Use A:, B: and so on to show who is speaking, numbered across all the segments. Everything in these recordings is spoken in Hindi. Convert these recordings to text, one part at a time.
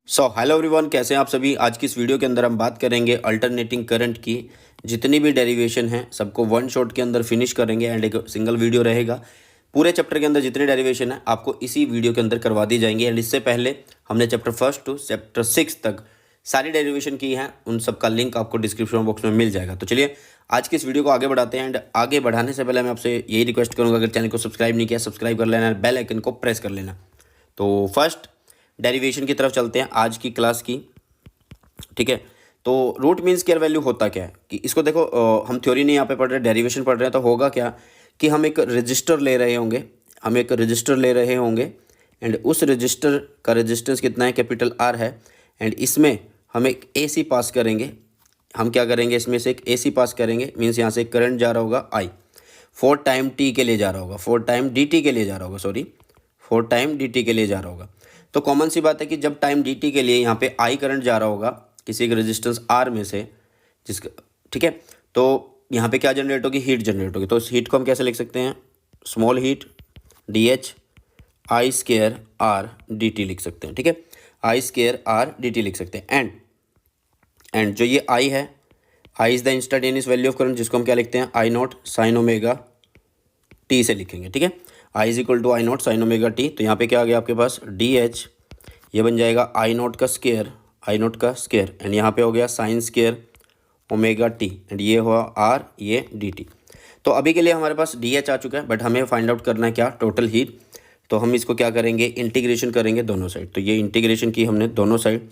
A: हेलो एवरीवन, कैसे हैं आप सभी। आज की इस वीडियो के अंदर हम बात करेंगे अल्टरनेटिंग करंट की। जितनी भी डेरिवेशन हैं सबको वन शॉट के अंदर फिनिश करेंगे एंड एक सिंगल वीडियो रहेगा। पूरे चैप्टर के अंदर जितनी डेरिवेशन है आपको इसी वीडियो के अंदर करवा दी जाएंगी। एंड इससे पहले हमने चैप्टर 1 टू चैप्टर 6 तक सारी डेरिवेशन की हैं, उन सब का लिंक आपको डिस्क्रिप्शन बॉक्स में मिल जाएगा। तो चलिए आज की इस वीडियो को आगे बढ़ाते हैं। एंड आगे बढ़ाने से पहले मैं आपसे यही रिक्वेस्ट करूँगा, अगर चैनल को सब्सक्राइब नहीं किया सब्सक्राइब कर लेना, बेल आइकन को प्रेस कर लेना। तो फर्स्ट डेरिवेशन की तरफ चलते हैं आज की क्लास की। ठीक है, तो रूट मीन स्क्वायर वैल्यू होता क्या है कि इसको देखो, हम थ्योरी नहीं यहाँ पे पढ़ रहे, डेरिवेशन पढ़ रहे हैं। तो होगा क्या कि हम एक रजिस्टर ले रहे होंगे, एंड उस रजिस्टर का रेजिस्टेंस कितना है, कैपिटल आर है। एंड इसमें हम एक AC पास करेंगे। हम क्या करेंगे, इसमें से एक AC पास करेंगे, मीन्स यहाँ से एक करंट जा रहा होगा I, 4 टाइम टी के लिए जा रहा होगा, 4 टाइम dt के लिए जा रहा होगा, 4 टाइम dt के लिए जा रहा होगा। तो कॉमन सी बात है कि जब टाइम dt के लिए यहाँ पे I करंट जा रहा होगा किसी एक रेजिस्टेंस R में से, जिसका ठीक है, तो यहाँ पे क्या जनरेट होगी, हीट जनरेट होगी। तो इस हीट को हम कैसे लिख सकते हैं, small heat DH I square R dt लिख सकते हैं। ठीक है, I स्क्वायर R dt लिख सकते हैं। एंड जो ये I है, I is the instantaneous value of current, जिसको हम क्या लिखते हैं, I nought sine omega T से लिखेंगे। ठीक है, I is equal to I nought sine omega T. तो यहाँ पे क्या आ गया आपके पास, DH, ये बन जाएगा I नॉट का स्क्वायर, एंड यहाँ पे हो गया sine square omega T, and ये हुआ R, ये dt। तो अभी के लिए हमारे पास DH आ चुका है, बट हमें फाइंड आउट करना है क्या, टोटल हीट। तो हम इसको क्या करेंगे, इंटीग्रेशन करेंगे दोनों साइड। तो ये इंटीग्रेशन की हमने दोनों साइड,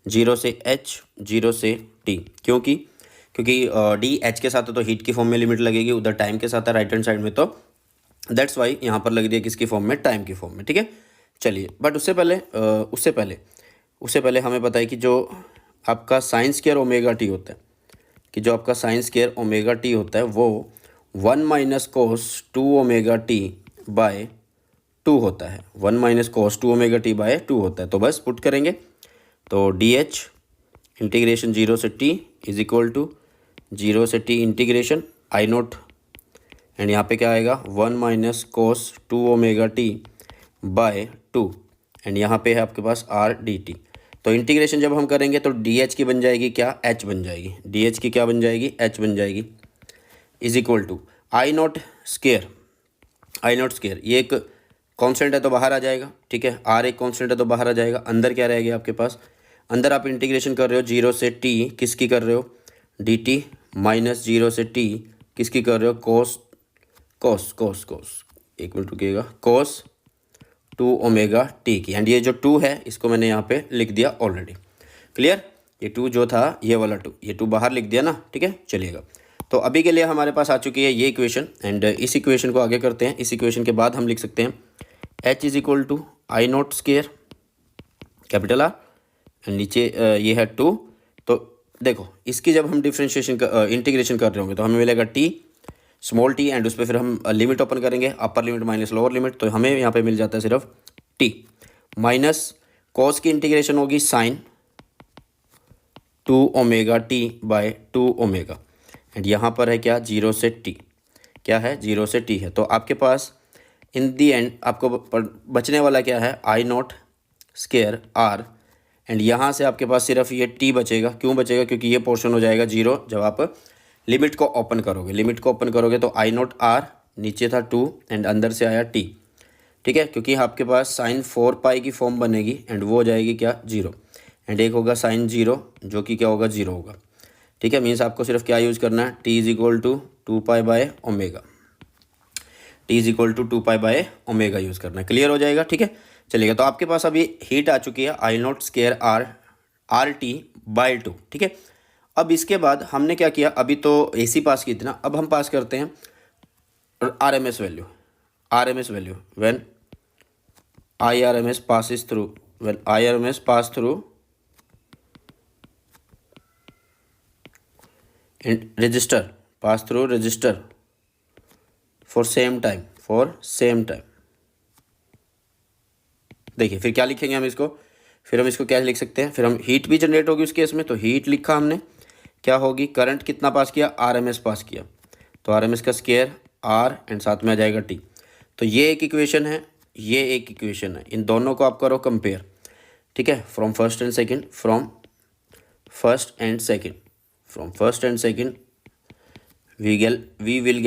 A: 0 से H 0 से T, क्योंकि DH के साथ है तो हीट की फॉर्म में लिमिट लगेगी, उधर टाइम के साथ है राइट हैंड साइड में, तो दैट्स वाई यहाँ पर लग दिया किसकी फॉर्म में, टाइम की फॉर्म में। ठीक है, चलिए, बट उससे पहले हमें पता है कि जो आपका साइन स्क्वायर ओमेगा टी होता है, वो 1 minus cos 2 omega T by 2 होता है, 1 minus cos 2 omega T by 2 होता है। तो बस पुट करेंगे, तो DH इंटीग्रेशन 0 से T इज इक्वल टू 0 से T integration I nought, and यहाँ पे क्या आएगा, 1 minus cos 2 omega T by 2, and यहाँ पे है आपके पास R dt। तो इंटीग्रेशन जब हम करेंगे तो DH की बन जाएगी क्या, H बन जाएगी, DH की क्या बन जाएगी, H बन जाएगी, is equal to I nought square, ये एक कांस्टेंट है तो बाहर आ जाएगा। ठीक है, R एक कांस्टेंट है तो बाहर आ जाएगा। अंदर क्या रहेगा आपके पास, अंदर आप इंटीग्रेशन कर रहे हो 0 से T, किसकी कर रहे हो, dt, माइनस 0 से T किसकी कर रहे हो, कोस, एक मिनट रुकिएगा, कोस 2 ओमेगा टी की। एंड ये जो 2 है इसको मैंने यहाँ पे लिख दिया ऑलरेडी, क्लियर। ये 2 जो था, ये वाला 2, ये 2 बाहर लिख दिया ना। ठीक है, चलिएगा। तो अभी के लिए हमारे पास आ चुकी है ये इक्वेशन, एंड इस इक्वेशन को आगे करते हैं। इस इक्वेशन के बाद हम लिख सकते हैं H is equal to I nought square capital R, and नीचे ये है 2। तो देखो, इसकी जब हम डिफ्रेंशिएशन इंटीग्रेशन कर रहे होंगे तो हमें मिलेगा T स्मॉल टी, एंड उस पर फिर हम लिमिट ओपन करेंगे, upper limit minus lower limit, तो हमें यहाँ पे मिल जाता है सिर्फ T माइनस कॉस की इंटीग्रेशन होगी sine 2 omega T by 2 omega, and यहाँ पर है क्या, 0 से T, क्या है, 0 से T है। तो आपके पास इन दी एंड आपको बचने वाला क्या है, I nought square R, and यहाँ से आपके पास सिर्फ ये T बचेगा। क्यों बचेगा, क्योंकि ये पोर्शन हो जाएगा 0 जब आप लिमिट को ओपन करोगे। तो I नॉट R, नीचे था 2 एंड अंदर से आया T। ठीक है, क्योंकि आपके पास साइन 4 पाई की फॉर्म बनेगी, एंड वो हो जाएगी क्या, 0, एंड एक होगा साइन 0 जो कि क्या होगा, 0 होगा। ठीक है, मीन्स आपको सिर्फ क्या यूज़ करना है, T is equal to 2 pi by omega, use करना है। क्लियर हो जाएगा। ठीक है, चलिएगा। तो आपके पास अभी हीट आ चुकी है I nought square R T by 2। ठीक है, अब इसके बाद हमने क्या किया, अभी तो AC पास की थी ना, अब हम पास करते हैं RMS value, when IRMS passes through, pass through register, for same time. देखिए फिर क्या लिखेंगे हम इसको, क्या लिख सकते हैं, फिर हम हीट भी जनरेट होगी उस केस में, तो हीट लिखा हमने, क्या होगी, करंट कितना पास किया, RMS पास किया, तो RMS का स्क्वायर R, एंड साथ में आ जाएगा T। तो ये एक इक्वेशन है, इन दोनों को आप करो कंपेयर। ठीक है, from first and second, from first and second we will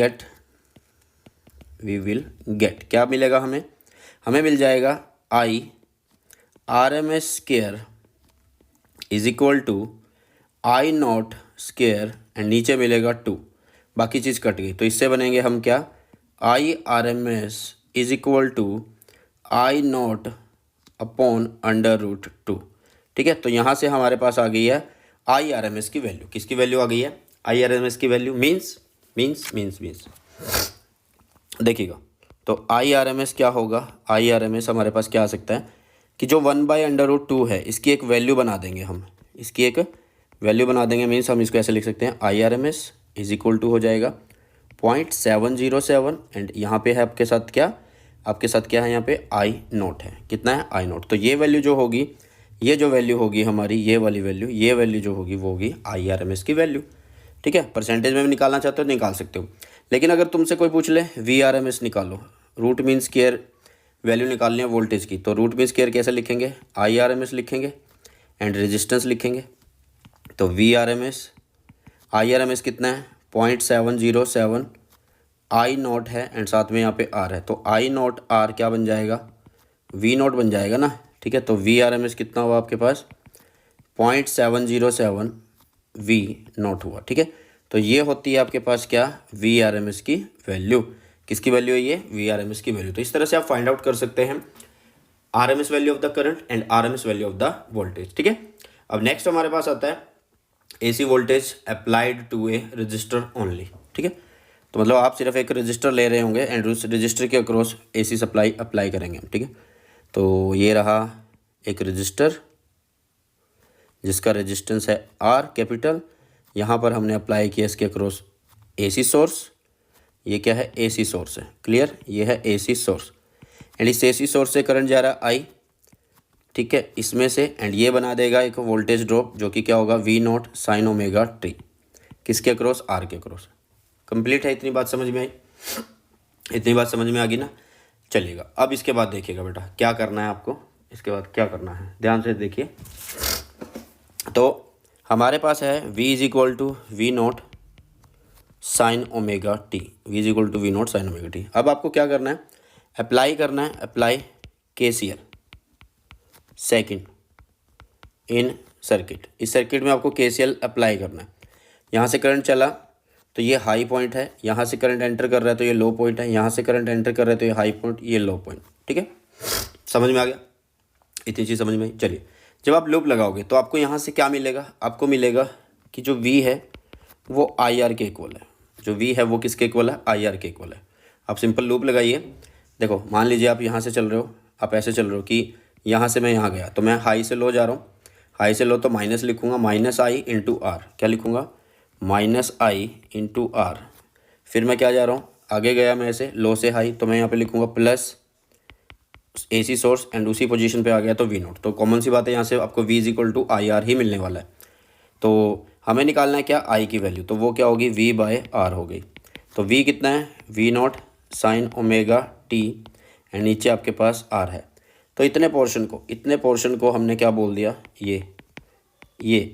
A: get क्या मिलेगा हमें? हमें मिल जाएगा I R M S square is equal to I nought square and नीचे मिलेगा 2, बाकी चीज़ कट गई, तो इससे बनेंगे हम क्या? I R M S is equal to I nought upon √2। ठीक है, तो यहाँ से हमारे पास आ गई है आई आर एम एस की वैल्यू। किसकी वैल्यू आ गई है? आई आर एम एस की वैल्यू मीन्स देखिएगा, तो आई आर एम एस क्या होगा? आई आर एम एस हमारे पास क्या आ सकता है कि जो 1/√2 है इसकी एक वैल्यू बना देंगे हम, इसकी एक वैल्यू बना देंगे। मीन्स हम इसको ऐसे लिख सकते हैं I R M S is equal to हो जाएगा 0.707 एंड यहाँ पे है आपके साथ क्या है यहाँ पे आई नोट है। कितना है? आई नोट। तो ये वैल्यू जो होगी, ये जो वैल्यू होगी हमारी, ये वाली वैल्यू, ये वैल्यू जो होगी वो होगी आई आर एम एस की वैल्यू। ठीक है, परसेंटेज में भी निकालना चाहते हो निकाल सकते हो, लेकिन अगर तुमसे कोई पूछ ले वी आर एम एस निकालो, रूट मीन स्क्वायर वैल्यू निकालनी है वोल्टेज की, तो रूट मीन स्क्वायर कैसे लिखेंगे? आई आर एम एस लिखेंगे एंड रेजिस्टेंस लिखेंगे। तो V R M S, I R M S कितना है? 0.707 आई नॉट है एंड साथ में यहाँ पे आर है, तो आई नॉट आर क्या बन जाएगा? वी नॉट बन जाएगा ना। ठीक है, तो वी आर एम एस कितना हुआ आपके पास? 0.707 वी नॉट हुआ। ठीक है, तो ये होती है आपके पास क्या? वी आर एम एस की वैल्यू। किसकी वैल्यू है ये? वी आर एम एस की वैल्यू। तो इस तरह से आप फाइंड आउट कर सकते हैं R M S value of the current and R M S value of the voltage. ठीक है, अब नेक्स्ट हमारे पास आता है AC voltage applied to a resistor only. ठीक है, तो मतलब आप सिर्फ एक रजिस्टर ले रहे होंगे एंड उस रजिस्टर के अक्रॉस एसी सप्लाई अप्लाई करेंगे। ठीक है, तो ये रहा एक रजिस्टर जिसका रेजिस्टेंस है आर कैपिटल, यहाँ पर हमने अप्लाई किया इसके अक्रॉस एसी सोर्स। ये क्या है? एसी सोर्स है। क्लियर? ये है एसी सोर्स एंड इस एसी सोर्स से करंट जा रहा है आई। ठीक है, इसमें से एंड ये बना देगा एक वोल्टेज ड्रॉप जो कि क्या होगा? V not sine omega T. किसके अक्रॉस? आर के अक्रॉस। कंप्लीट है? इतनी बात समझ में आई? इतनी बात समझ में आ गई ना? चलिएगा, अब इसके बाद देखिएगा बेटा क्या करना है आपको। इसके बाद क्या करना है ध्यान से देखिए। तो हमारे पास है v is equal to V not sine omega T. V is equal to V not sine omega T. अब आपको क्या करना है? अप्लाई करना है, apply KCL second in circuit. इस सर्किट में आपको KCL अप्लाई करना है। यहाँ से करंट चला तो ये हाई पॉइंट है, यहाँ से करंट एंटर कर रहा है तो ये लो पॉइंट है, यहाँ से करंट एंटर कर रहा है तो ये हाई पॉइंट, ये लो पॉइंट। ठीक है, समझ में आ गया? इतनी चीज़ समझ में आई। चलिए, जब आप लूप लगाओगे तो आपको यहाँ से क्या मिलेगा? आपको मिलेगा कि जो V है वो IR के इक्वल है। जो V है वो किसके इक्वल है? IR के इक्वल है। आप सिंपल लूप लगाइए। देखो, मान लीजिए आप यहाँ से चल रहे हो, आप ऐसे चल रहे हो कि यहाँ से मैं यहाँ गया तो मैं हाई से लो जा रहा हूँ। हाई से लो तो माइनस लिखूँगा, -I इंटू आर। क्या लिखूँगा? -I into R. फिर मैं क्या जा रहा हूँ? आगे गया मैं ऐसे लो से हाई, तो मैं यहाँ पे लिखूँगा प्लस एसी सोर्स एंड उसी पोजीशन पे आ गया तो वी नॉट। तो कॉमन सी बात है, यहाँ से आपको V is equal to I R ही मिलने वाला है। तो हमें निकालना है क्या? I की वैल्यू, तो वो क्या होगी? V/R हो गई। तो V कितना है? V not sine omega T and नीचे आपके पास R है। तो इतने पोर्शन को हमने क्या बोल दिया? ये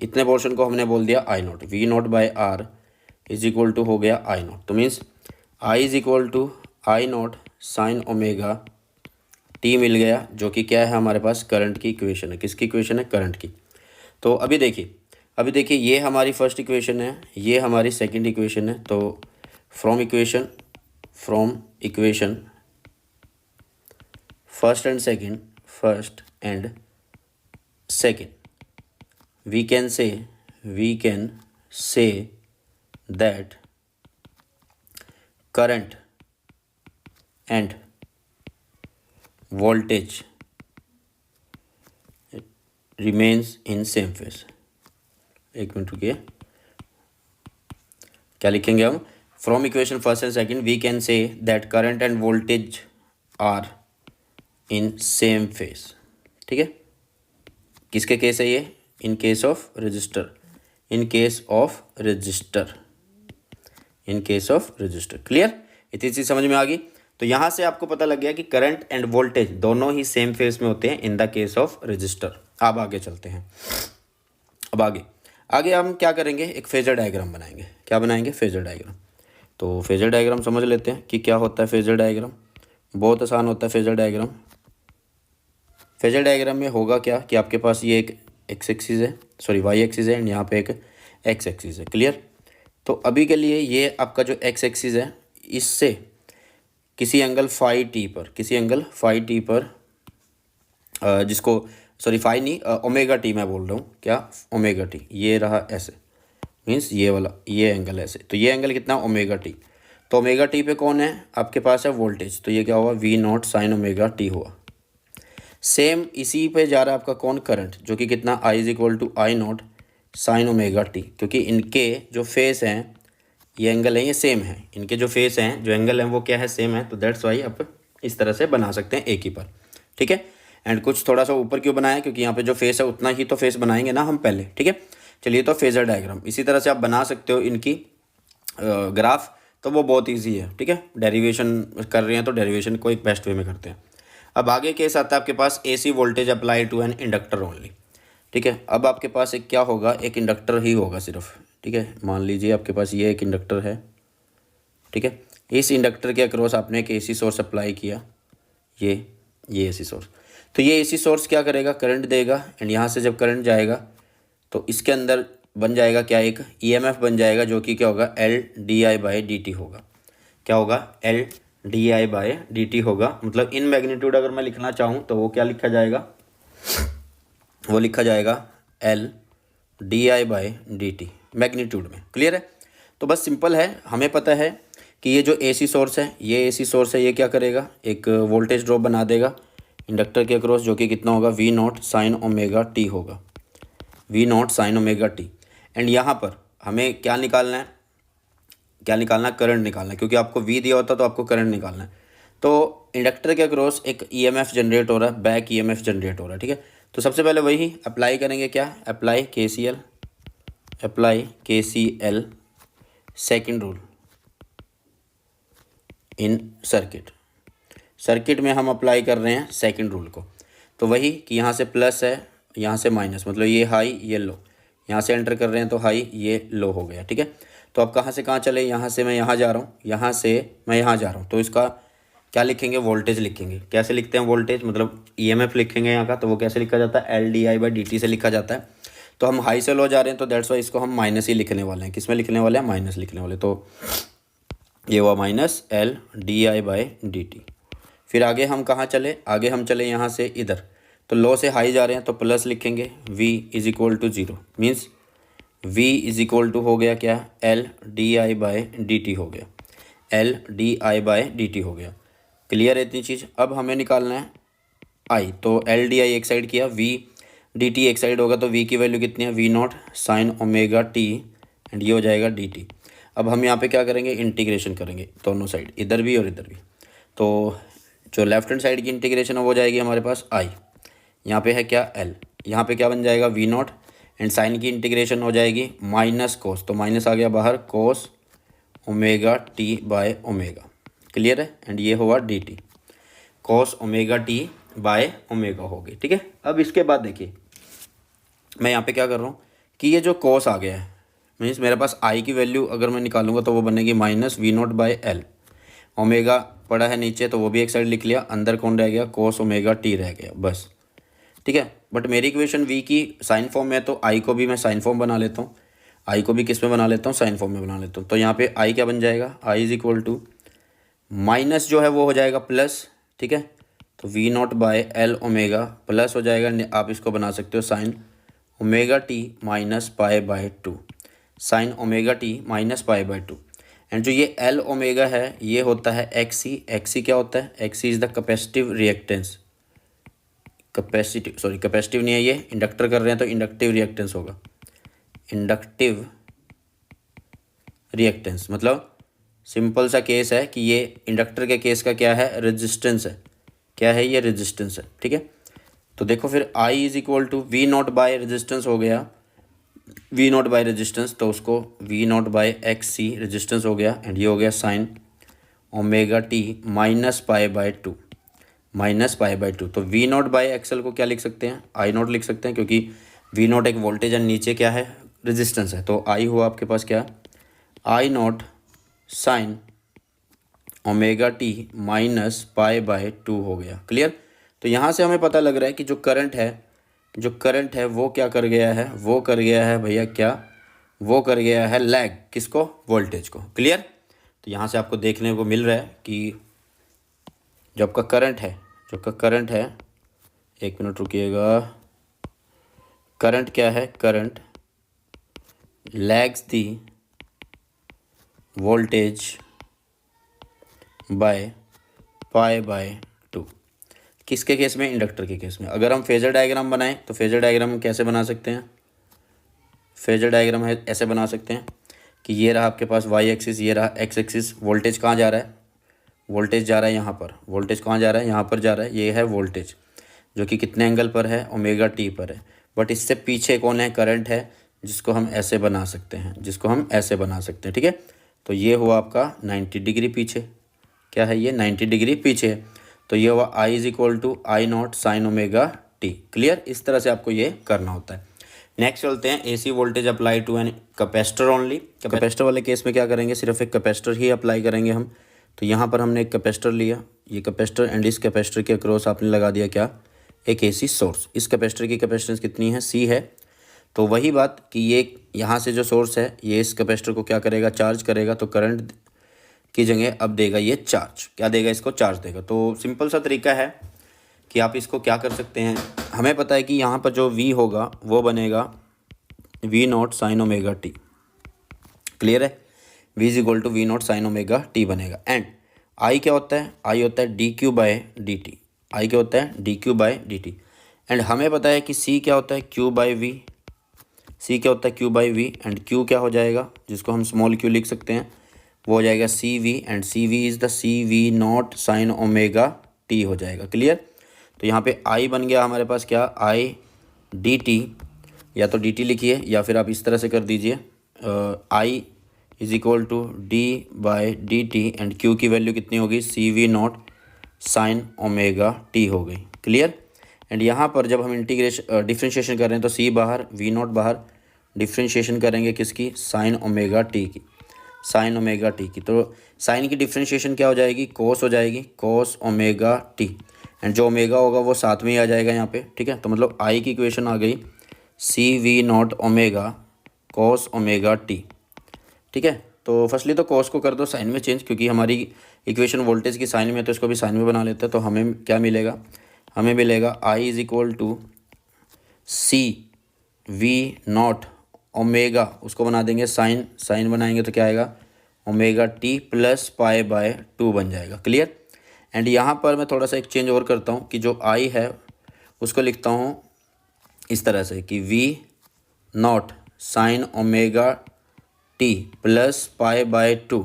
A: इतने पोर्शन को हमने बोल दिया आई नॉट। V नॉट/R इज इक्वल टू हो गया आई नॉट। तो means I is equal to I naught sine omega T मिल गया, जो कि क्या है हमारे पास? करंट की इक्वेशन है। किसकी इक्वेशन है? करंट की। तो अभी देखिए ये हमारी फर्स्ट इक्वेशन है, ये हमारी सेकंड इक्वेशन है। तो from equation first and second we can say that current and voltage remains in same phase। एक मिनट रुकिए, क्या लिखेंगे हम? From equation first and second we can say that current and voltage are in same phase. ठीक है, किसके केस है ये? In case of resistor. Clear? इतनी चीज समझ में आ गई? तो यहाँ से आपको पता लग गया कि करंट एंड वोल्टेज दोनों ही सेम फेज में होते हैं in the case of register. अब आगे चलते हैं। अब आगे आगे हम क्या करेंगे, एक फेजर डायग्राम बनाएंगे। क्या बनाएंगे, फेजर डायग्राम। तो फेजर डायग्राम समझ लेते हैं कि क्या होता है फेजर डायग्राम। बहुत आसान होता है फेजर डायग्राम। फेजर डायग्राम में होगा क्या कि आपके पास ये एक एक्स एक्सिस है, सॉरी वाई एक्सिस है, एंड यहाँ पे एक एक्स एक्सिस है। क्लियर। तो अभी के लिए ये आपका जो एक्स एक्सिस है, इससे किसी एंगल फाई टी पर, किसी एंगल फाई टी पर जिसको, सॉरी फाई नहीं, ओमेगा टी मैं बोल रहा हूँ, क्या ओमेगा टी, ये रहा ऐसे, मीन्स ये वाला, ये एंगल ऐसे, तो ये एंगल कितना, ओमेगा टी। तो ओमेगा टी पे कौन है आपके पास है वोल्टेज, तो ये क्या हुआ, V not sine omega T हुआ। सेम इसी पे जा रहा है आपका कौन, करंट, जो कि कितना, I is equal to I naught sine omega T, क्योंकि इनके जो फेस हैं, ये एंगल है, ये सेम है, इनके जो फेस हैं, जो एंगल हैं वो क्या है, सेम है। तो दैट्स वाई आप इस तरह से बना सकते हैं एक ही पर। ठीक है। एंड कुछ थोड़ा सा ऊपर क्यों बनाया, क्योंकि यहाँ पे जो फेस है उतना ही तो फेस बनाएंगे ना हम पहले। ठीक है। चलिए, तो फेजर डायग्राम इसी तरह से आप बना सकते हो इनकी ग्राफ, तो वो बहुत ईजी है। ठीक है। डेरिवेशन कर रहे हैं तो डेरिवेशन को एक बेस्ट वे में करते हैं। अब आगे केस आता है आपके पास AC voltage apply to an inductor only. ठीक है। अब आपके पास एक क्या होगा, एक इंडक्टर ही होगा सिर्फ। ठीक है। मान लीजिए आपके पास ये एक इंडक्टर है। ठीक है। इस इंडक्टर के अक्रॉस आपने एक AC सोर्स अप्लाई किया, ये AC सोर्स। तो ये AC सोर्स क्या करेगा, करंट देगा, एंड यहाँ से जब करंट जाएगा तो इसके अंदर बन जाएगा क्या, एक EMF बन जाएगा, जो कि क्या होगा, LdI/dt होगा। क्या होगा, LdI/dt होगा। मतलब इन मैग्नीट्यूड अगर मैं लिखना चाहूँ तो वो क्या लिखा जाएगा, वो लिखा जाएगा LdI/dt मैग्नीट्यूड में। क्लियर है। तो बस सिंपल है, हमें पता है कि ये जो AC सोर्स है, ये AC सोर्स है, ये क्या करेगा, एक वोल्टेज ड्रॉप बना देगा इंडक्टर के अक्रॉस, जो कि कितना होगा, V not sine omega T होगा, V not sine omega T. And यहाँ पर हमें क्या निकालना है, क्या निकालना है, करंट निकालना है, क्योंकि आपको V दिया होता तो आपको करंट निकालना है। तो इंडक्टर के अक्रॉस एक EMF जनरेट हो रहा है, बैक EMF जनरेट हो रहा है। ठीक है। तो सबसे पहले वही अप्लाई करेंगे, क्या, apply KCL second rule in circuit में हम अप्लाई कर रहे हैं सेकंड रूल को। तो वही कि यहाँ से प्लस है, यहाँ से माइनस, मतलब ये हाई ये लो, यहाँ से एंटर कर रहे हैं तो हाई, ये लो हो गया। ठीक है। तो अब कहाँ से कहाँ चले, यहाँ से मैं यहाँ जा रहा हूँ, यहाँ से मैं यहाँ जा रहा हूँ, तो इसका क्या लिखेंगे, वोल्टेज लिखेंगे। कैसे लिखते हैं वोल्टेज, मतलब EMF लिखेंगे यहाँ का, तो वो कैसे लिखा जाता है, LdI/dt से लिखा जाता है। तो हम हाई से लो जा रहे हैं तो दैट्स वाई इसको हम माइनस ही लिखने वाले हैं। किस में लिखने वाले हैं, माइनस लिखने वाले। तो ये हुआ माइनस LdI/dt। फिर आगे हम कहाँ चले, आगे हम चले यहाँ से इधर, तो लो से हाई जा रहे हैं तो प्लस लिखेंगे, V is equal to 0, means V is equal to हो गया क्या, LdI/dt हो गया, LdI/dt हो गया। क्लियर है इतनी चीज़। अब हमें निकालना है I, तो LdI एक साइड किया, Vdt एक साइड होगा, तो V की वैल्यू कितनी है, V not sine omega T, and ये हो जाएगा dt। अब हम यहाँ पे क्या करेंगे, इंटीग्रेशन करेंगे दोनों साइड, इधर भी और इधर भी। तो जो लेफ्ट हैंड साइड की इंटीग्रेशन है वो जाएगी हमारे पास I, यहाँ पे है क्या, L, यहाँ पे क्या बन जाएगा, वी नॉट, एंड साइन की इंटीग्रेशन हो जाएगी माइनस कोस, तो माइनस आ गया बाहर, कोस omega T by omega. Clear है। एंड ये हुआ dt, cos omega T by omega हो गई। ठीक है। अब इसके बाद देखिए मैं यहाँ पे क्या कर रहा हूँ कि ये जो कोस आ गया है, मीन्स मेरे पास I की वैल्यू अगर मैं निकालूंगा तो वो बनेगी minus V not by L. Omega पड़ा है नीचे तो वो भी एक साइड लिख लिया, अंदर कौन रह गया, कोस ओमेगा टी रह गया, बस। ठीक है। बट मेरी इक्वेशन V की साइन फॉर्म में है, तो I को भी मैं साइन फॉर्म बना लेता हूँ, I को भी किस में बना लेता हूँ, साइन फॉर्म में बना लेता हूँ। तो यहाँ पे I क्या बन जाएगा, I is equal to minus जो है वो हो जाएगा प्लस। ठीक है। तो V not by L omega plus हो जाएगा, आप इसको बना सकते हो sine omega T minus pi by 2, sine omega T minus pi by 2। And जो ये एल ओमेगा है ये होता है XC क्या होता है, XC is the capacitive reactance, capacitive नहीं है, ये इंडक्टर कर रहे हैं तो इंडक्टिव रिएक्टेंस होगा, इंडक्टिव रिएक्टेंस। मतलब सिंपल सा केस है कि ये इंडक्टर के केस का क्या है, रेजिस्टेंस है, क्या है ये, रेजिस्टेंस है। ठीक है। तो देखो फिर I is equal to V not by resistance हो गया, वी नॉट बाय रेजिस्टेंस, तो उसको V not by XC resistance हो गया, एंड ये हो गया sine omega T minus pi by 2, minus pi by two. तो वी नॉट बाई एक्सएल को क्या लिख सकते हैं, आई नॉट लिख सकते हैं, क्योंकि वी नॉट एक वोल्टेज एंड नीचे क्या है, रेजिस्टेंस है। तो आई हुआ आपके पास क्या, I naught sine omega T minus pi by two हो गया। क्लियर। तो यहाँ से हमें पता लग रहा है कि जो करंट है वो क्या कर गया है, वो कर गया है भैया क्या, वो कर गया है लैग किसको, वोल्टेज को। क्लियर। तो यहाँ से आपको देखने को मिल रहा है कि जो आपका करंट है, एक मिनट रुकिएगा, करंट क्या है, current lags the voltage by pi by two. किसके केस में, इंडक्टर के केस में। अगर हम फेजर डायग्राम बनाएं तो फेजर डायग्राम कैसे बना सकते हैं, फेजर डायग्राम है ऐसे बना सकते हैं कि ये रहा आपके पास वाई एक्सिस, ये रहा एक्स एक्सिस। वोल्टेज कहाँ जा रहा है, वोल्टेज जा रहा है यहाँ पर, वोल्टेज कहाँ जा रहा है, यहाँ पर जा रहा है। ये है वोल्टेज जो कि कितने एंगल पर है, ओमेगा टी पर है। बट इससे पीछे कौन है, करंट है, जिसको हम ऐसे बना सकते हैं, ठीक है। तो ये हुआ आपका 90 डिग्री पीछे, क्या है ये, 90 डिग्री पीछे है। तो ये हुआ I is equal to I naught sine omega T. Clear. इस तरह से आपको ये करना होता है। नेक्स्ट चलते हैं, AC voltage apply to an capacitor only. Capacitor वाले केस में क्या करेंगे, सिर्फ एक कैपेसिटर ही अप्लाई करेंगे हम। तो यहाँ पर हमने एक कैपेसिटर लिया, ये कैपेसिटर, एंड इस कैपेसिटर के अक्रॉस आपने लगा दिया क्या, एक एसी सोर्स। इस कैपेसिटर की कैपेसिटेंस कितनी है, सी है। तो वही बात कि ये यहाँ से जो सोर्स है ये इस कैपेसिटर को क्या करेगा, चार्ज करेगा। तो करंट की जगह अब देगा ये चार्ज, क्या देगा, इसको चार्ज देगा। तो सिंपल सा तरीका है कि आप इसको क्या कर सकते हैं, हमें पता है कि यहाँ पर जो V होगा वो बनेगा V naught sine omega T. Clear है। V is equal to V naught sine omega T बनेगा। एंड I क्या होता है, I होता है D Q by D T. I क्या होता है, D Q by D T. And हमें पता है कि C क्या होता है, Q बाई वी। C क्या होता है, Q by V. And Q क्या हो जाएगा, जिसको हम स्मॉल q लिख सकते हैं, वो हो जाएगा C V. And C V is the C V not sine omega T हो जाएगा। क्लियर। तो यहाँ पे I बन गया हमारे पास क्या, आई डी टी, या तो डी टी लिखिए या फिर आप इस तरह से कर दीजिए, I is equal to D by D T. And Q की वैल्यू कितनी होगी, C V not sine omega T हो गई। क्लियर। एंड यहाँ पर जब हम डिफ्रेंशिएशन कर रहे हैं तो सी बाहर, वी नॉट बाहर, डिफ्रेंशिएशन करेंगे किसकी, साइन ओमेगा टी की, साइन ओमेगा टी की। तो साइन की डिफ्रेंशिएशन क्या हो जाएगी, कोस हो जाएगी, कोस ओमेगा टी। एंड जो ओमेगा होगा वो साथ में ही आ जाएगा यहाँ पे, ठीक है। तो मतलब आई की इक्वेशन आ गई C V naught omega cos omega T, ठीक है। तो फर्स्टली तो कोस को कर दो साइन में चेंज, क्योंकि हमारी इक्वेशन वोल्टेज की साइन में है तो इसको भी साइन में बना लेते हैं। तो हमें क्या मिलेगा, हमें मिलेगा I is equal to C V naught omega, उसको बना देंगे साइन, साइन बनाएंगे तो क्या आएगा, omega T plus pi by two बन जाएगा। क्लियर। एंड यहाँ पर मैं थोड़ा सा एक चेंज और करता हूँ कि जो आई है उसको लिखता हूँ इस तरह से कि V not sine omega T plus pi by two,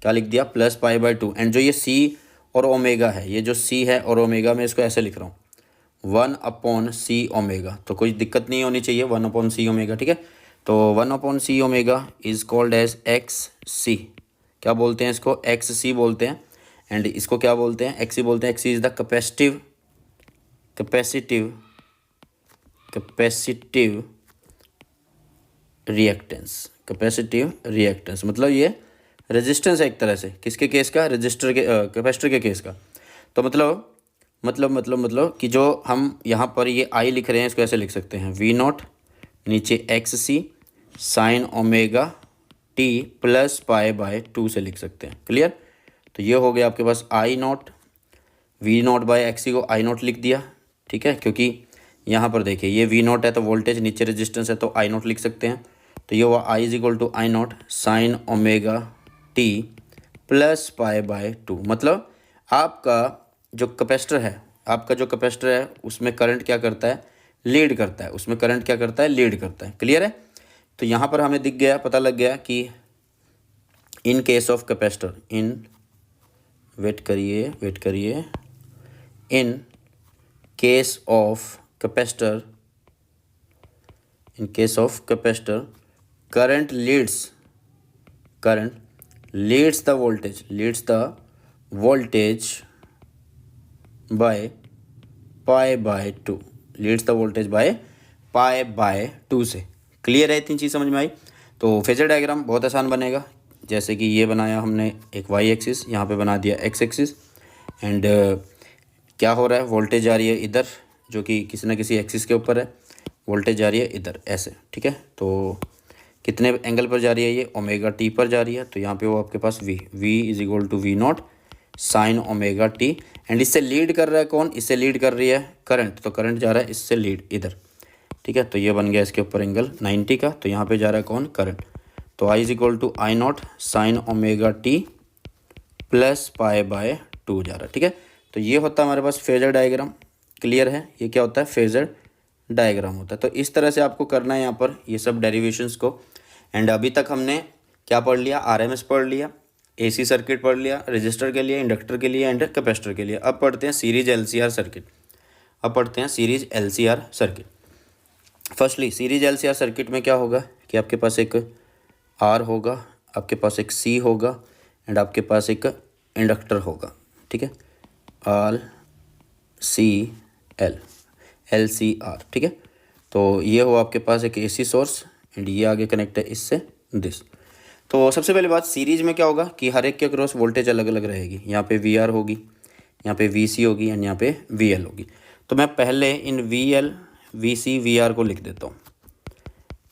A: क्या लिख दिया, plus pi by two. And जो ये सी और ओमेगा है, ये जो सी है और ओमेगा, मैं इसको ऐसे लिख रहा हूँ 1/c ओमेगा। तो कोई दिक्कत नहीं होनी चाहिए, 1/c ओमेगा, ठीक है। तो 1/c omega is called as X C. क्या बोलते हैं इसको, एक्स सी बोलते हैं। एंड इसको क्या बोलते हैं, एक्स सी बोलते हैं। X C is the capacitive reactance, मतलब ये रेजिस्टेंस है एक तरह से, किसके केस का, कैपेसिटर के केस का। तो मतलब कि जो हम यहाँ पर ये आई लिख रहे हैं इसको ऐसे लिख सकते हैं, वी नॉट नीचे X C sine omega T plus pi by two से लिख सकते हैं। क्लियर। तो ये हो गया आपके पास I naught, V not by X C को आई नॉट लिख दिया, ठीक है। क्योंकि यहाँ पर देखिए ये वी नॉट है तो वोल्टेज, नीचे रेजिस्टेंस है तो आई नॉट लिख सकते हैं। तो ये हुआ I is equal to I naught sine omega T plus pi by two. मतलब आपका जो कैपेसिटर है उसमें करंट क्या करता है, लीड करता है, उसमें करंट क्या करता है, लीड करता है। क्लियर है। तो यहाँ पर हमें दिख गया, पता लग गया कि in case of capacitor, wait करिए, in case of capacitor, current leads the voltage by pi by 2, leads the voltage by pi by 2 से। क्लियर है? इतनी चीज़ समझ में आई? तो फेजर डायग्राम बहुत आसान बनेगा। जैसे कि ये बनाया हमने एक वाई एक्सिस, यहाँ पे बना दिया एक्स एक्सिस, एंड क्या हो रहा है, वोल्टेज जा रही है इधर जो कि किसी ना किसी एक्सिस के ऊपर है, वोल्टेज जा रही है इधर ऐसे, ठीक है। तो कितने एंगल पर जा रही है ये, ओमेगा टी पर जा रही है। तो यहाँ पे वो आपके पास v is equal to V not sine omega T, and इससे लीड कर रहा है कौन, इससे लीड कर रही है करंट, तो करंट जा रहा है इससे लीड इधर, ठीक है। तो ये बन गया इसके ऊपर एंगल 90 का। तो यहाँ पे जा रहा है कौन, करंट। तो I is equal to I naught sine omega T plus pi by 2 जा रहा है, ठीक है। तो ये होता है हमारे पास फेजर डायग्राम। क्लियर है? ये क्या होता है, फेजर डायग्राम होता है। तो इस तरह से आपको करना है यहाँ पर ये सब डेरिवेशंस को। एंड अभी तक हमने क्या पढ़ लिया, आरएमएस पढ़ लिया, एसी सर्किट पढ़ लिया, रजिस्टर के लिए, इंडक्टर के लिए एंड कैपेसिटर के लिए। अब पढ़ते हैं सीरीज एलसीआर सर्किट। अब पढ़ते हैं series LCR circuit. Firstly series LCR circuit में क्या होगा कि आपके पास एक आर होगा, आपके पास एक सी होगा एंड आपके पास एक इंडक्टर होगा, ठीक है। R C L, L C R, ठीक है। तो ये हो आपके पास एक एसी सोर्स एंड ये आगे कनेक्ट है इससे दिस। तो सबसे पहले बात, सीरीज में क्या होगा कि हर एक के अक्रॉस वोल्टेज अलग अलग रहेगी। यहाँ पे वी आर होगी, यहाँ पे वी सी होगी एंड यहाँ पे वी एल होगी। तो मैं पहले इन V L V C V R को लिख देता हूँ।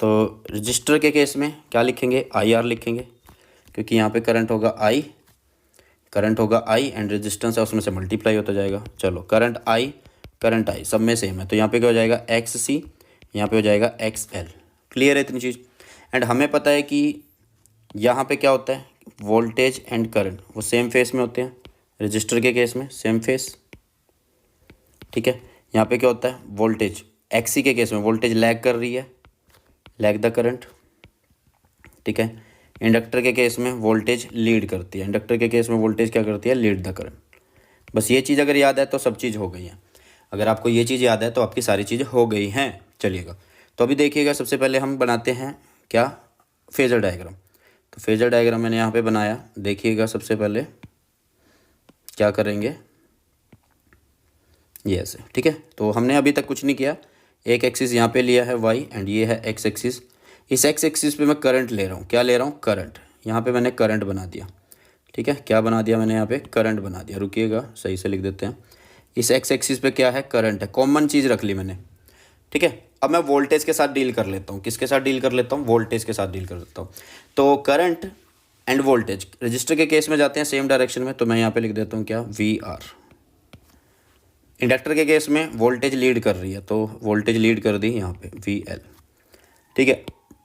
A: तो रजिस्टर के केस में क्या लिखेंगे, आई आर लिखेंगे, क्योंकि यहाँ पे करंट होगा आई, करंट होगा आई एंड रेजिस्टेंस है उसमें से मल्टीप्लाई होता जाएगा। चलो करंट आई सब में सेम है, तो यहाँ पे क्या हो जाएगा एक्स सी, यहाँ पे हो जाएगा एक्स एल। क्लियर है इतनी चीज़? एंड हमें पता है कि यहाँ पे क्या होता है, वोल्टेज एंड करंट वो सेम फेस में होते हैं, रजिस्टर के केस में सेम फेस, ठीक है। यहाँ पे क्या होता है, वोल्टेज एक्सी के केस में वोल्टेज लैग कर रही है, लैग द करंट, ठीक है। इंडक्टर के केस में वोल्टेज लीड करती है, इंडक्टर के केस में वोल्टेज क्या करती है, लीड द करंट। बस ये चीज़ अगर याद है तो सब चीज़ हो गई है। अगर आपको ये चीज़ याद है तो आपकी सारी चीज़ें हो गई हैं। चलिएगा, तो अभी देखिएगा, सबसे पहले हम बनाते हैं क्या, फेजर डायग्राम। तो फेजर डायग्राम मैंने यहाँ पे बनाया, देखिएगा सबसे पहले क्या करेंगे, ये ऐसे, ठीक है। तो हमने अभी तक कुछ नहीं किया, एक एक्सिस यहाँ पे लिया है वाई एंड ये है एक्स एक्सिस। इस एक्स एक्सिस पे मैं करंट ले रहा हूँ, क्या ले रहा हूँ, करंट। यहाँ पे मैंने करंट बना दिया, ठीक है। क्या बना दिया मैंने, यहाँ पे करंट बना दिया। रुकिएगा, सही से लिख देते हैं। इस एक्स एक्सिस पे क्या है, करंट है, कॉमन चीज़ रख ली मैंने, ठीक है। अब मैं वोल्टेज के साथ डील कर लेता हूँ, किसके साथ डील कर लेता हूँ, वोल्टेज के साथ डील कर लेता हूँ। तो करंट एंड वोल्टेज रजिस्टर के केस में जाते हैं सेम डायरेक्शन में, तो मैं यहाँ पे लिख देता हूँ क्या, वी आर। इंडक्टर के केस में वोल्टेज लीड कर रही है, तो वोल्टेज लीड कर दी यहाँ पे वी एल, ठीक है।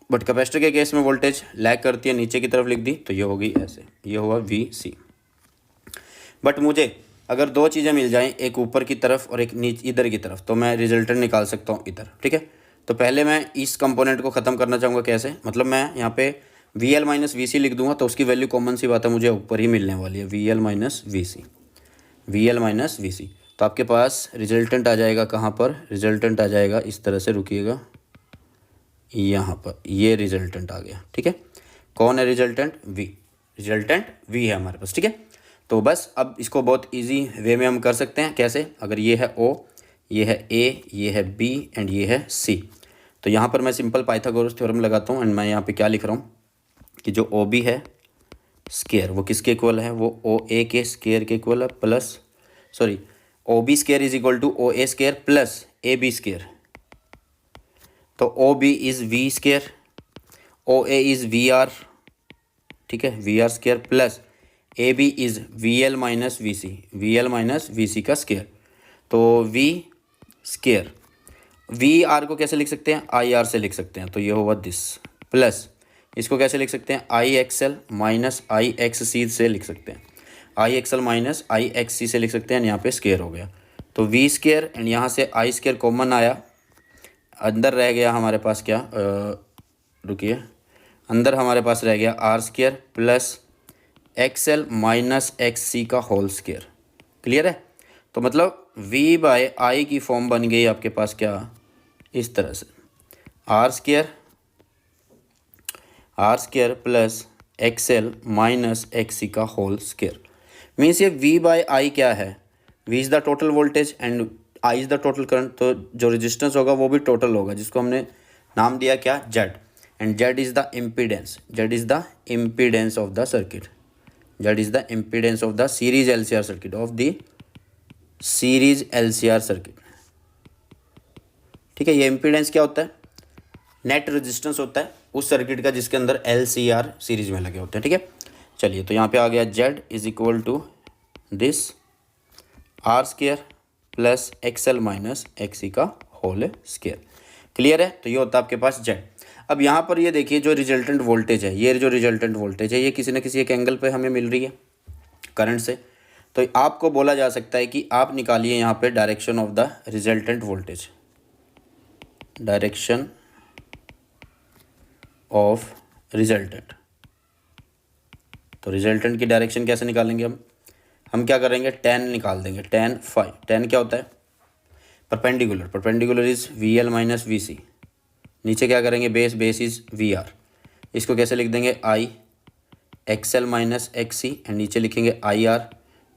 A: बट कैपेसिटर के केस में वोल्टेज लैग करती है, नीचे की तरफ लिख दी, तो ये होगी ऐसे, ये हुआ वी सी। बट मुझे अगर दो चीज़ें मिल जाएं, एक ऊपर की तरफ और एक नीचे इधर की तरफ, तो मैं रिजल्टेंट निकाल सकता हूँ इधर, ठीक है। तो पहले मैं इस कंपोनेंट को ख़त्म करना चाहूँगा, कैसे, मतलब मैं यहाँ पे वी एल माइनस वी सी लिख दूंगा, तो उसकी वैल्यू कॉमन सी बात है, मुझे ऊपर ही मिलने वाली है, V L minus V C, V L minus V C. तो आपके पास रिजल्टेंट आ जाएगा कहाँ पर, रिजल्टेंट आ जाएगा इस तरह से, रुकिएगा, यहाँ पर ये रिजल्टेंट आ गया, ठीक है। कौन है रिजल्टेंट, वी, रिजल्टेंट वी है हमारे पास, ठीक है। तो बस अब इसको बहुत इजी वे में हम कर सकते हैं, कैसे, अगर ये है ओ, ये है ए, ये है बी एंड ये है सी, तो यहाँ पर मैं सिंपल पाइथागोरस थ्योरम लगाता हूँ एंड मैं यहाँ पे क्या लिख रहा हूँ कि जो ओ बी है स्केयर वो किसके इक्वल है, वो ओ ए के स्केयर के इक्वल है, plus sorry O B square is equal to O A square plus A B square. तो O B is V square, O A is V R, ठीक है, V R square plus A B is V L minus V C, V L minus V C का स्केयर। तो वी स्केयर, वी आर को कैसे लिख सकते हैं, आई आर से लिख सकते हैं, तो ये होगा दिस, प्लस इसको कैसे लिख सकते हैं, आई एक्स एल माइनस आई एक्स सी से लिख सकते हैं, आई एक्स एल माइनस आई एक्स सी से लिख सकते हैं, यहाँ पे स्केयर हो गया। तो वी स्केयर एंड यहाँ से आई स्केयर कॉमन आया, अंदर रह गया हमारे पास क्या, रुकिए, अंदर हमारे पास रह गया R square plus X L minus X C का होल स्केयर। क्लियर है? तो मतलब v बाय आई की फॉर्म बन गई आपके पास क्या, इस तरह से, R square plus X L minus X C का होल स्केयर। मीन्स ये v बाय आई क्या है, V is the total voltage and I is the total current, तो जो रेजिस्टेंस होगा वो भी टोटल होगा, जिसको हमने नाम दिया क्या, Z, and Z is the impedance, Z is the impedance of the circuit, Z is the impedance of the series LCR circuit, of the series LCR circuit. ठीक है, ये इम्पीडेंस क्या होता है, नेट रेजिस्टेंस होता है उस सर्किट का जिसके अंदर LCR सीरीज में लगे होते हैं। ठीक है, चलिए तो यहाँ पे आ गया Z is equal to this R square plus XL minus XC का होल स्क्वायर। क्लियर है, तो ये होता है आपके पास Z। अब यहाँ पर ये देखिए जो रिजल्टेंट वोल्टेज है, ये जो रिजल्टेंट वोल्टेज है ये किसी न किसी एक एंगल पे हमें मिल रही है करंट से, तो आपको बोला जा सकता है कि आप निकालिए यहाँ पे direction of the resultant voltage, direction of resultant. तो रिजल्टेंट की डायरेक्शन कैसे निकालेंगे हम क्या करेंगे, tan निकाल देंगे, tan फाई, tan क्या होता है, perpendicular, perpendicular is VL minus VC, नीचे क्या करेंगे, बेस इज VR, इसको कैसे लिख देंगे, I XL minus XC and नीचे लिखेंगे IR,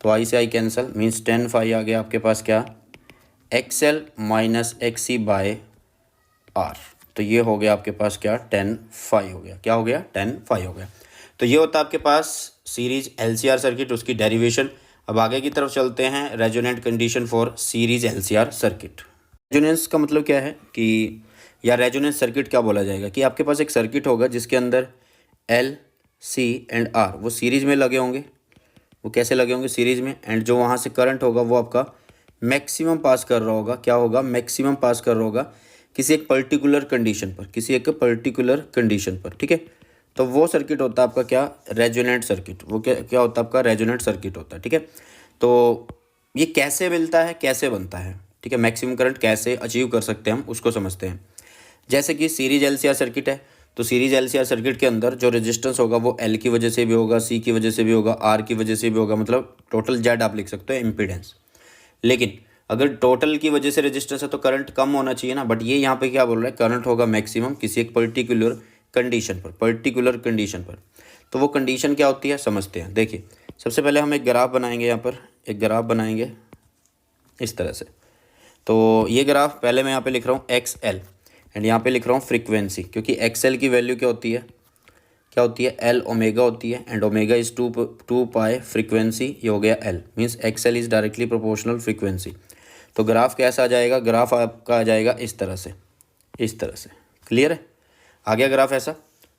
A: तो I से I cancel, means tan phi आ गया आपके पास क्या, XL minus XC by R, तो ये हो गया आपके पास क्या, tan फाई हो गया, क्या हो गया, tan फाई हो गया। तो ये होता है आपके पास सीरीज LCR सर्किट, उसकी डेरिवेशन। अब आगे की तरफ चलते हैं, resonant condition for series LCR circuit. Resonance का मतलब क्या है कि, या रेजोनेंस सर्किट क्या बोला जाएगा, कि आपके पास एक सर्किट होगा जिसके अंदर L, C एंड R वो सीरीज में लगे होंगे। वो कैसे लगे होंगे, सीरीज में, एंड जो वहाँ से करंट होगा वो आपका मैक्सिमम पास कर रहा होगा, क्या होगा, मैक्सिमम पास कर रहा होगा किसी एक पर्टिकुलर कंडीशन पर, किसी एक पर्टिकुलर कंडीशन पर। ठीक है, तो वो सर्किट होता है आपका क्या, रेजोनेंट सर्किट, वो क्या होता है आपका, रेजोनेंट सर्किट होता है। ठीक है, तो ये कैसे मिलता है, कैसे बनता है, ठीक है, मैक्सिमम करंट कैसे अचीव कर सकते हैं हम उसको समझते हैं। जैसे कि सीरीज LCR सर्किट है, तो सीरीज LCR सर्किट के अंदर जो रेजिस्टेंस होगा वो L की वजह से भी होगा, C की वजह से भी होगा, R की वजह से भी होगा, मतलब टोटल Z आप लिख सकते हो इम्पीडेंस। लेकिन अगर टोटल की वजह से रेजिस्टेंस है तो करंट कम होना चाहिए ना, बट ये यहाँ पे क्या बोल रहा है, करंट होगा मैक्सिमम किसी एक पर्टिकुलर कंडीशन पर, पर्टिकुलर कंडीशन पर। तो वो कंडीशन क्या होती है समझते हैं। देखिए सबसे पहले हम एक ग्राफ बनाएंगे, यहाँ पर एक ग्राफ बनाएंगे इस तरह से। तो ये ग्राफ पहले मैं यहाँ पे लिख रहा हूँ XL एंड यहाँ पे लिख रहा हूँ फ्रीक्वेंसी, क्योंकि XL की वैल्यू क्या होती है, क्या होती है, L ओमेगा होती है, and omega is 2 pi frequency, ये हो गया L, means XL is directly proportional frequency. तो ग्राफ कैसा आ जाएगा, ग्राफ आपका आ जाएगा इस तरह से, इस तरह से। क्लियर है, आ गया ग्राफ ऐसा,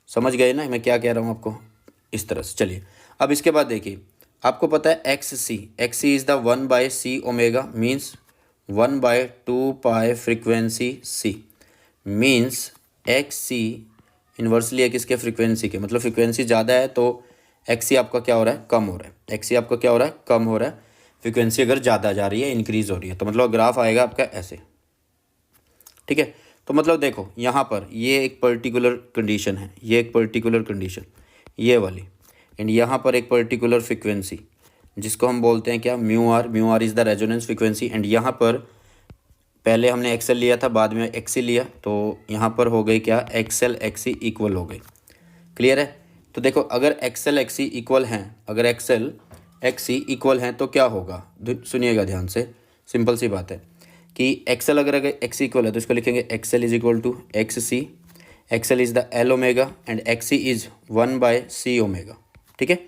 A: समझ गए ना मैं क्या कह रहा हूँ आपको, इस तरह से। चलिए अब इसके बाद देखिए, आपको पता है XC is the 1/C omega, means 1/2 pi frequency C, means XC inversely है किसके, फ्रीक्वेंसी के, मतलब फ्रीक्वेंसी ज़्यादा है तो XC आपका क्या हो रहा है, कम हो रहा है, XC आपका क्या हो रहा है, कम हो रहा है। फ्रीक्वेंसी अगर ज़्यादा जा रही है, इंक्रीज़ हो रही है, तो मतलब ग्राफ आएगा आपका ऐसे। ठीक है, तो मतलब देखो यहाँ पर ये एक पर्टिकुलर कंडीशन है, ये एक पर्टिकुलर कंडीशन ये वाली, एंड यहाँ पर एक पर्टिकुलर फ्रीक्वेंसी जिसको हम बोलते हैं क्या, mu R is the resonance frequency, and यहाँ पर पहले हमने XL लिया था, बाद में XC लिया, तो यहाँ पर हो गई क्या, XL XC इक्वल हो गई। क्लियर है, तो देखो अगर XL XC इक्वल हैं, अगर XL XC इक्वल हैं तो क्या होगा, सुनिएगा ध्यान से, सिंपल सी बात है कि XL अगर XC इक्वल है तो इसको लिखेंगे XL is equal to XC, XL is the L omega and XC is 1/C omega. ठीक है,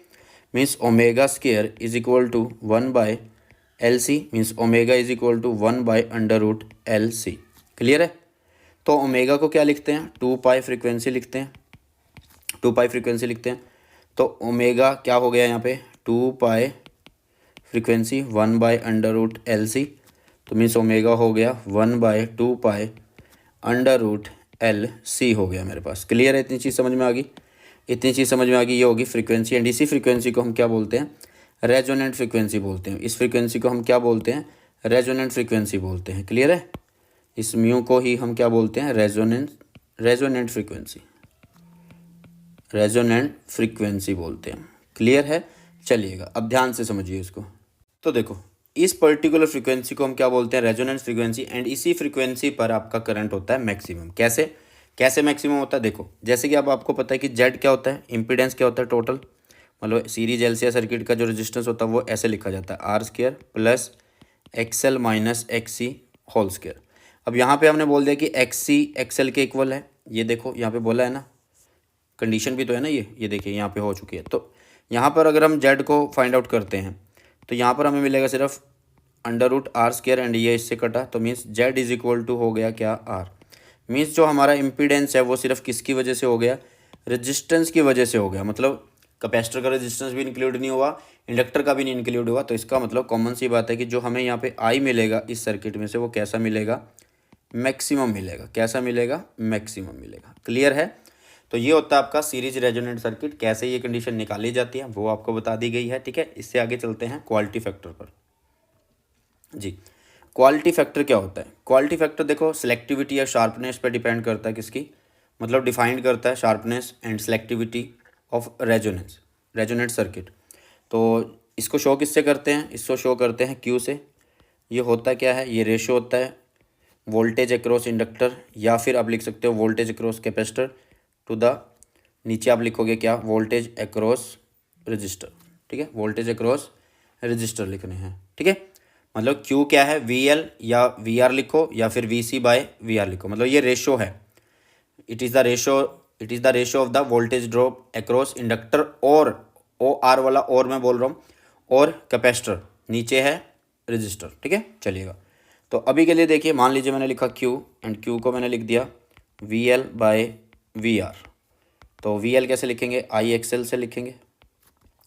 A: means omega square is equal to 1/LC, means omega is equal to 1/√LC। Clear है, तो ओमेगा को क्या लिखते हैं, 2 पाई फ्रीक्वेंसी लिखते हैं, 2 पाई फ्रीक्वेंसी लिखते हैं। तो ओमेगा क्या हो गया यहाँ पे, 2 पाई फ्रीक्वेंसी 1/√LC, तो मीन्स ओमेगा हो गया 1/2 पाई √LC हो गया मेरे पास। क्लियर है, इतनी चीज़ समझ में आ गई, इतनी चीज़ समझ में आ गई, ये होगी फ्रीक्वेंसी, एंड इसी फ्रीक्वेंसी को हम क्या बोलते हैं, रेजोनेंट फ्रीक्वेंसी बोलते हैं। इस फ्रीक्वेंसी को हम क्या बोलते हैं, रेजोनेंट फ्रीक्वेंसी बोलते हैं। क्लियर है, इस म्यू को ही हम क्या बोलते हैं, रेजोनेंट फ्रीक्वेंसी, रेजोनेंट फ्रीक्वेंसी बोलते हैं। क्लियर है, चलिएगा अब ध्यान से समझिए इसको। तो देखो इस पर्टिकुलर फ्रीक्वेंसी को हम क्या बोलते हैं, रेजोनेंस फ्रीक्वेंसी, एंड इसी फ्रीक्वेंसी पर आपका करंट होता है मैक्सिमम। कैसे मैक्सिमम होता है, देखो जैसे कि अब आपको पता है कि Z क्या होता है, इम्पीडेंस क्या होता है, टोटल, मतलब सीरीज LCR सर्किट का जो रेजिस्टेंस होता है वो ऐसे लिखा जाता है, R square plus XL minus XC whole square. अब यहाँ पे हमने बोल दिया कि एक्सी एक्सएल के इक्वल है। ये देखो यहाँ पे बोला है ना, कंडीशन भी तो है ना, ये देखिए यहाँ पे हो चुकी है। तो यहाँ पर अगर हम जेड को फाइंड आउट करते हैं तो यहाँ पर हमें मिलेगा सिर्फ under root R square, and ये इससे कटा, तो means Z is equal to हो गया क्या, आर। मीन्स जो हमारा इम्पीडेंस है वो सिर्फ किसकी वजह से हो गया, रेजिस्टेंस की वजह से हो गया। मतलब कैपेसिटर का रेजिस्टेंस भी इंक्लूड नहीं हुआ, इंडक्टर का भी नहीं इंक्लूड हुआ। तो इसका मतलब कॉमन सी बात है कि जो हमें यहाँ पे आई मिलेगा इस सर्किट में से वो कैसा मिलेगा, मैक्सिमम मिलेगा। कैसा मिलेगा, मैक्सिमम मिलेगा। क्लियर है। तो ये होता है आपका सीरीज रेजोनेंट सर्किट। कैसे ये कंडीशन निकाली जाती है वो आपको बता दी गई है। ठीक है, इससे आगे चलते हैं क्वालिटी फैक्टर पर। जी, क्वालिटी फैक्टर क्या होता है। क्वालिटी फैक्टर देखो सिलेक्टिविटी या शार्पनेस पर डिपेंड करता है। किसकी, मतलब डिफाइंड करता है sharpness and selectivity of resonant circuit. तो इसको शो किससे करते हैं, इसको शो करते हैं क्यू से। ये होता क्या है, ये रेशो होता है वोल्टेज अक्रॉस इंडक्टर, या फिर आप लिख सकते हो voltage across capacitor to the, नीचे आप लिखोगे क्या, वोल्टेज अक्रॉस रजिस्टर। ठीक है, वोल्टेज अक्रॉस रजिस्टर लिखने हैं। ठीक है, मतलब क्यू क्या है, वी एल या वी आर लिखो या फिर V C by V R लिखो। मतलब ये रेशो है, it is the ratio of the voltage drop across inductor और ओ आर वाला और मैं बोल रहा हूँ, और कैपेसिटर नीचे है रजिस्टर। ठीक है, चलिएगा। तो अभी के लिए देखिए, मान लीजिए मैंने लिखा Q एंड Q को मैंने लिख दिया VL बाय VR। तो VL कैसे लिखेंगे, IXL से लिखेंगे।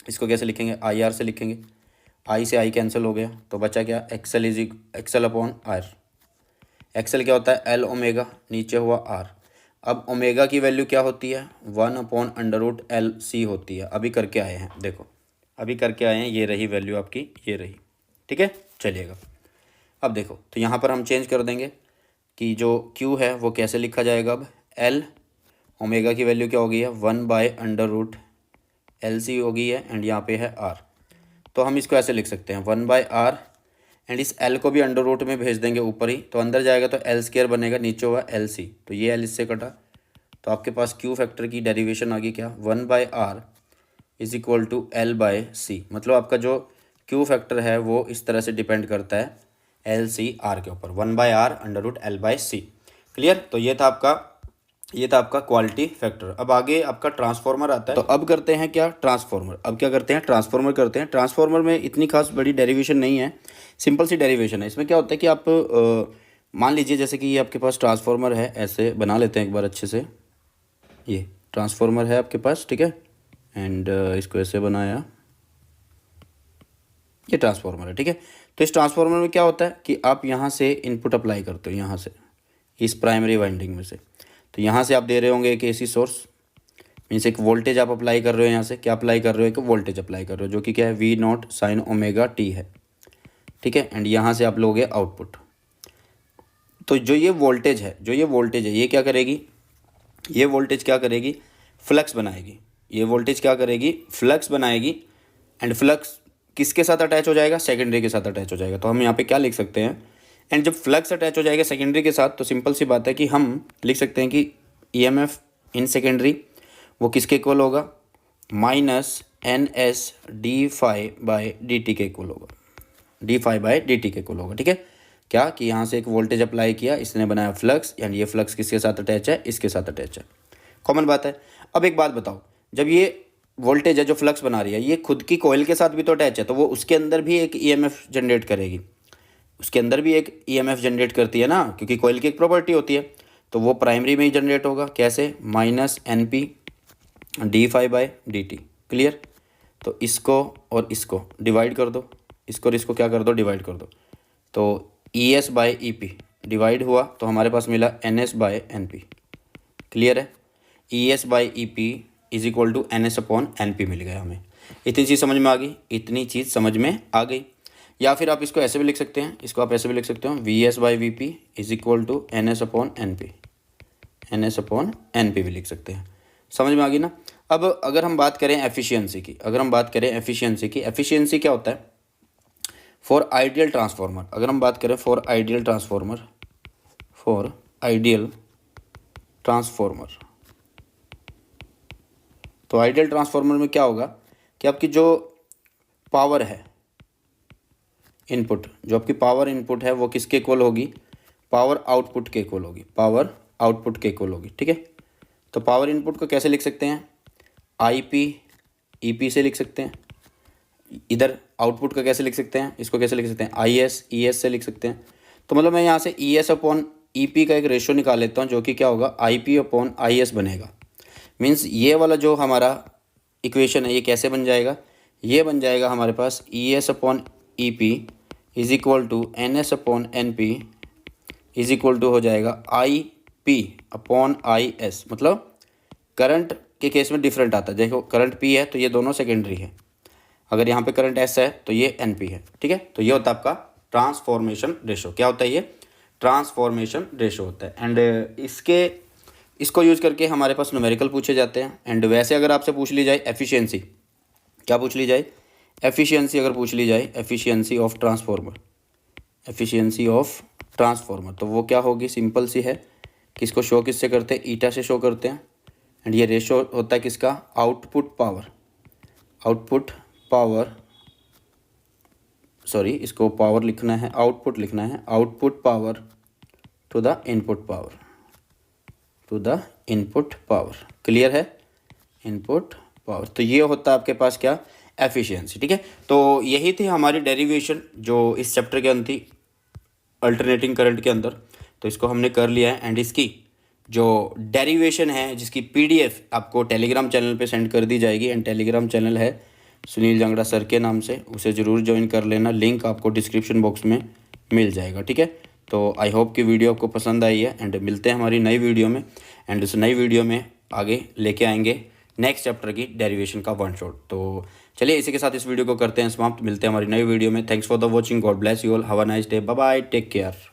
A: इसको कैसे लिखेंगे, IR से लिखेंगे। I से I कैंसिल हो गया तो बचा क्या, XL अपॉन R। XL क्या होता है, L ओमेगा, नीचे हुआ R। अब ओमेगा की वैल्यू क्या होती है, 1 अपॉन अंडर रूट LC होती है। अभी करके आए हैं, देखो अभी करके आए हैं, ये रही वैल्यू आपकी, ये रही। ठीक है, चलिएगा। अब देखो, तो यहाँ पर हम चेंज कर देंगे कि जो Q है वो कैसे लिखा जाएगा। अब L ओमेगा की वैल्यू क्या हो गई है, 1 बाय अंडर रूट LC हो गई है, एंड यहाँ पे है R। तो हम इसको ऐसे लिख सकते हैं 1 बाय R, एंड इस L को भी अंडर रूट में भेज देंगे ऊपर ही, तो अंदर जाएगा तो L स्क्वायर बनेगा, नीचे हुआ LC, तो ये L इससे कटा। तो आपके पास Q फैक्टर की डेरिवेशन आ गई क्या, 1 by R is equal to L by C। मतलब आपका जो Q फैक्टर है वो इस तरह से डिपेंड करता है LC R के ऊपर, 1 by R under root L by C। Clear. तो ये था आपका क्वालिटी फैक्टर। अब आगे आपका ट्रांसफार्मर आता है। तो अब करते हैं क्या, ट्रांसफार्मर। अब क्या करते हैं, ट्रांसफार्मर करते हैं। ट्रांसफार्मर में इतनी खास बड़ी डेरिवेशन नहीं है, सिंपल सी डेरिवेशन है। इसमें क्या होता है कि आप मान लीजिए जैसे कि ये आपके पास ट्रांसफार्मर है, ऐसे बना लेते हैं एक बार अच्छे से। ये ट्रांसफार्मर है आपके पास, ठीक है, एंड इसको ऐसे बनाया, ये ट्रांसफार्मर है। ठीक है, तो इस ट्रांसफार्मर में क्या होता है कि आप यहाँ से इनपुट अप्लाई करते हो, यहाँ से इस प्राइमरी वाइंडिंग में से। तो यहाँ से आप दे रहे होंगे एक AC सोर्स, मीन्स एक वोल्टेज आप अप्लाई कर रहे हो। यहाँ से क्या अप्लाई कर रहे हो, एक वोल्टेज अप्लाई कर रहे हो, जो कि क्या है, V0 साइन ओमेगा T है। ठीक है, एंड यहाँ से आप लोगे आउटपुट। तो जो ये वोल्टेज है, ये क्या करेगी, ये वोल्टेज क्या करेगी, फ्लक्स बनाएगी। ये वोल्टेज क्या करेगी, फ्लक्स बनाएगी, एंड फ्लक्स किसके साथ अटैच हो जाएगा, सेकेंडरी के साथ अटैच हो जाएगा। तो हम यहाँ पे क्या लिख सकते हैं, एंड जब फ्लक्स अटैच हो जाएगा सेकेंडरी के साथ, तो सिंपल सी बात है कि हम लिख सकते हैं कि EMF इन सेकेंडरी वो किसके इक्वल होगा, माइनस NS d∅/dt के इक्वल होगा, d∅/dt के इक्वल होगा। ठीक है, क्या कि यहाँ से एक वोल्टेज अप्लाई किया, इसने बनाया फ्लक्स, एंड ये फ्लक्स किसके साथ अटैच है, इसके साथ अटैच है। कॉमन बात है। अब एक बात बताओ, जब ये वोल्टेज है जो फ्लक्स बना रही है, ये खुद की कॉइल के साथ भी तो अटैच है, तो वो उसके अंदर भी एक EMF जनरेट करेगी, उसके अंदर भी एक EMF जनरेट करती है ना, क्योंकि कॉइल की एक प्रॉपर्टी होती है। तो वो प्राइमरी में ही जनरेट होगा, कैसे, माइनस NP d∅/dt। क्लियर। तो इसको और इसको डिवाइड कर दो, इसको और इसको क्या कर दो, डिवाइड कर दो। तो ES/EP डिवाइड हुआ तो हमारे पास मिला NS/NP। क्लियर है, ES/EP is equal to NS upon NP मिल गया हमें। इतनी चीज़ समझ में आ गई, इतनी चीज़ समझ में आ गई। या फिर आप इसको ऐसे भी लिख सकते हैं, इसको आप ऐसे भी लिख सकते हो, VS/VP is equal to NS upon NP, NS upon NP भी लिख सकते हैं। समझ में आ गई ना। अब अगर हम बात करें एफिशिएंसी की, एफिशिएंसी क्या होता है फॉर आइडियल ट्रांसफार्मर। अगर हम बात करें फॉर आइडियल ट्रांसफार्मर, तो आइडियल ट्रांसफार्मर में क्या होगा कि आपकी जो पावर है, इनपुट, जो आपकी पावर इनपुट है वो किसके इक्वल होगी, पावर आउटपुट के इक्वल होगी, पावर आउटपुट के इक्वल होगी। ठीक है, तो पावर इनपुट को कैसे लिख सकते हैं, IP EP से लिख सकते हैं। इधर आउटपुट का कैसे लिख सकते हैं, इसको कैसे लिख सकते हैं, IS ES से लिख सकते हैं। तो मतलब मैं यहाँ से ES अपॉन EP का एक रेशियो निकाल लेता हूँ, जो कि क्या होगा, IP अपॉन IS बनेगा। मीन्स ये वाला जो हमारा इक्वेशन है ये कैसे बन जाएगा, ये बन जाएगा हमारे पास ES upon EP is equal to NS upon NP is equal to हो जाएगा IP अपॉन IS। मतलब करंट के केस में डिफरेंट आता है, देखो करंट P है तो ये दोनों सेकेंडरी है, अगर यहाँ पे करंट S है तो ये NP है। ठीक है, तो ये होता है आपका ट्रांसफॉर्मेशन रेशो। क्या होता है ये, ट्रांसफॉर्मेशन रेशो होता है। एंड इसको यूज़ करके हमारे पास न्यूमेरिकल पूछे जाते हैं। एंड वैसे अगर आपसे पूछ ली जाए एफिशिएंसी, क्या पूछ ली जाए, एफिशिएंसी अगर पूछ ली जाए, efficiency of transformer, efficiency of transformer, तो वो क्या होगी, सिंपल सी है। किसको शो किससे करते हैं, ईटा से शो करते हैं। एंड ये रेशो होता है किसका, output power, output power, sorry इसको पावर लिखना है, आउटपुट लिखना है, output power to the input power, to the input power. Clear है, इनपुट पावर। तो ये होता है आपके पास क्या, एफिशिएंसी। ठीक है, तो यही थी हमारी डेरिवेशन जो इस चैप्टर के अंदर थी, अल्टरनेटिंग करंट के अंदर। तो इसको हमने कर लिया है। एंड इसकी जो डेरिवेशन है जिसकी PDF आपको टेलीग्राम चैनल पे सेंड कर दी जाएगी। एंड टेलीग्राम चैनल है सुनील जंगड़ा सर के नाम से, उसे ज़रूर ज्वाइन कर लेना, लिंक आपको डिस्क्रिप्शन बॉक्स में मिल जाएगा। ठीक है, तो आई होप कि वीडियो आपको पसंद आई है। एंड मिलते हैं हमारी नई वीडियो में। एंड उस नई वीडियो में आगे लेके आएंगे नेक्स्ट चैप्टर की डेरिवेशन का वन शॉट। तो चलिए इसी के साथ इस वीडियो को करते हैं समाप्त, मिलते हैं हमारी नई वीडियो में। Thanks for the watching, God bless you all, have a nice day, bye bye, take care.